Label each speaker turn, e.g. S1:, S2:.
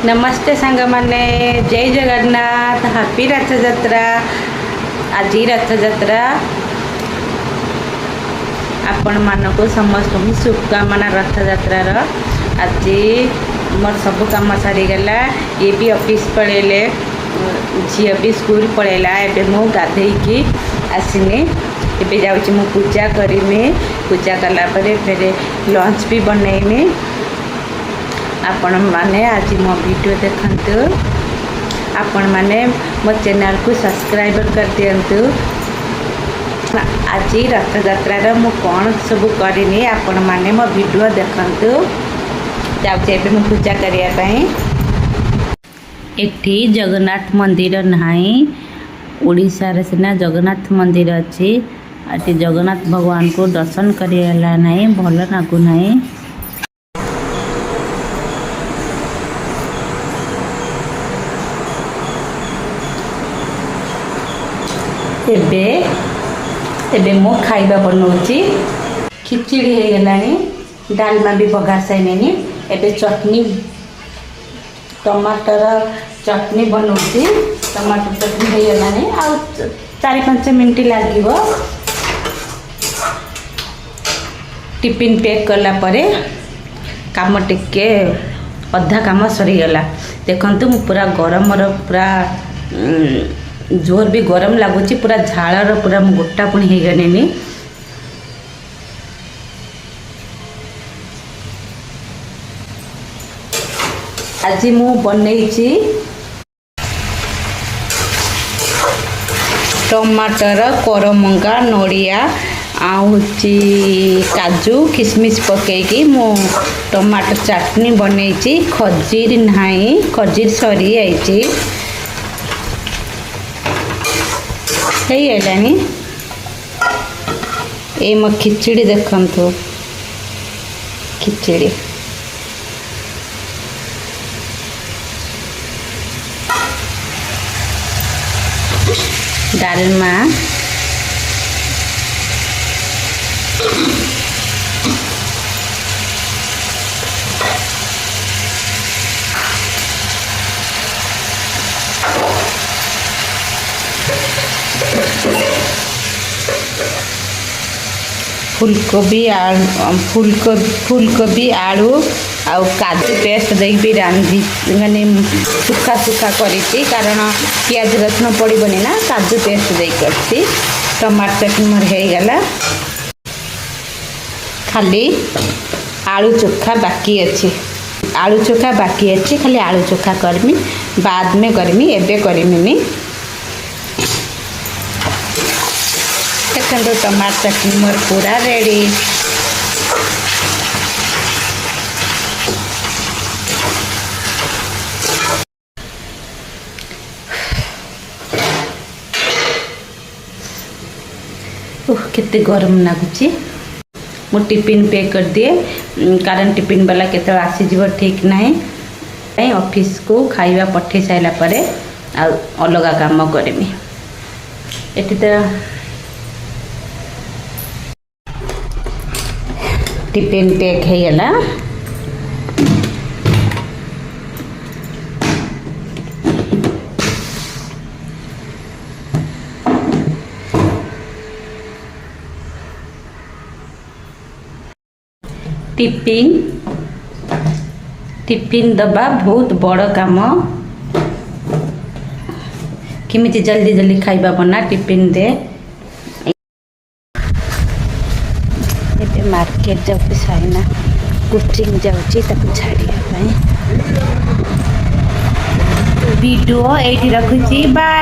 S1: नमस्ते सांग माने जय जगन्नाथ हैप्पी रथ यात्रा। आज रथ यात्रा आपण मानक समस्त शुभकामना। रथ यात्रार आज मोर सब कम सारीगला। ये भी ऑफिस पड़ेले, झील भी स्कूल पड़ेला। एबे मु गाधेकी आसनी, एबे जाऊँ मु पूजा करमी। पूजा कला परे फिर लंच भी बनैमी। आपण माने आज मो वीडियो देखंतु, आपण माने मो चैनल को सब्सक्राइब कर दियंतु। आज रथ यात्रा मु कौन सब करनी आपण माने मो वीडियो देखंतु। जाउछे एबे मु पूजा करिया पई। एठी जगन्नाथ मंदिर नाही, ओडिसा रे सिना जगन्नाथ मंदिर अछि। आटी जगन्नाथ भगवान को दर्शन करियाला नाही, भल लागु नाही। एबे एबे मो खाइबा बनौची। खिचड़ी हो गलानी, डालमा भी बघार साइलेनी। एबे चटनी, टमाटर चटनी बनौची। टमाटर चटनी हो गलानी, आ 4-5 मिनट लागिवो। टिफिन पैक कला परे काम टिके अधा काम सरी गला। देखंतु मु पूरा गरम रो पूरा जोर भी गरम लगुच, पूरा झाड़ पूरा गोटा पुणी हो गनी। आज मु बनैछि टमाटर, करमंगा, नड़िया आउची काजू किशमिश पकईकी मु टमाटर चटनी बनैछि। खजीर नाही, खजीर सरी आइछि। है ये मो खिचड़ी देखंतु। खिचड़ी डालमा, फूलकोबी आलू आउ काजू पेस्ट देख भी रांधि माने सुखा सुखा करी। कारण प्याज रसुन पड़ोनी ना, काजू पेस्ट दे कर। टमाटर चटनी मोर हो गला। खाली आलू चोखा बाकी अच्छी, आलू चोखा बाकी अच्छी। खाली आलू चोखा करमी, बाद में करमी, एबे करमी। देखो टमाटर चटनी मोर पूरा रेडी। केते गरम लगुच। मु टिफिन पैक कर दिए, कारण टिफिन वाला केते आसीजिव ठीक नहीं। ऑफिस को खाइबा पठे साइला परे आ अलगा काम करमी। एटी तो टिफिन पैक है गला। टिफिन दबा बहुत बड़ काम। किमिति जल्दी जल्दी खाइबा बना टिफिन दे। मार्केट जाऊँ साइना कोचिंग जाऊँगी छाड़िया। वीडियो ये रखुची। बाय।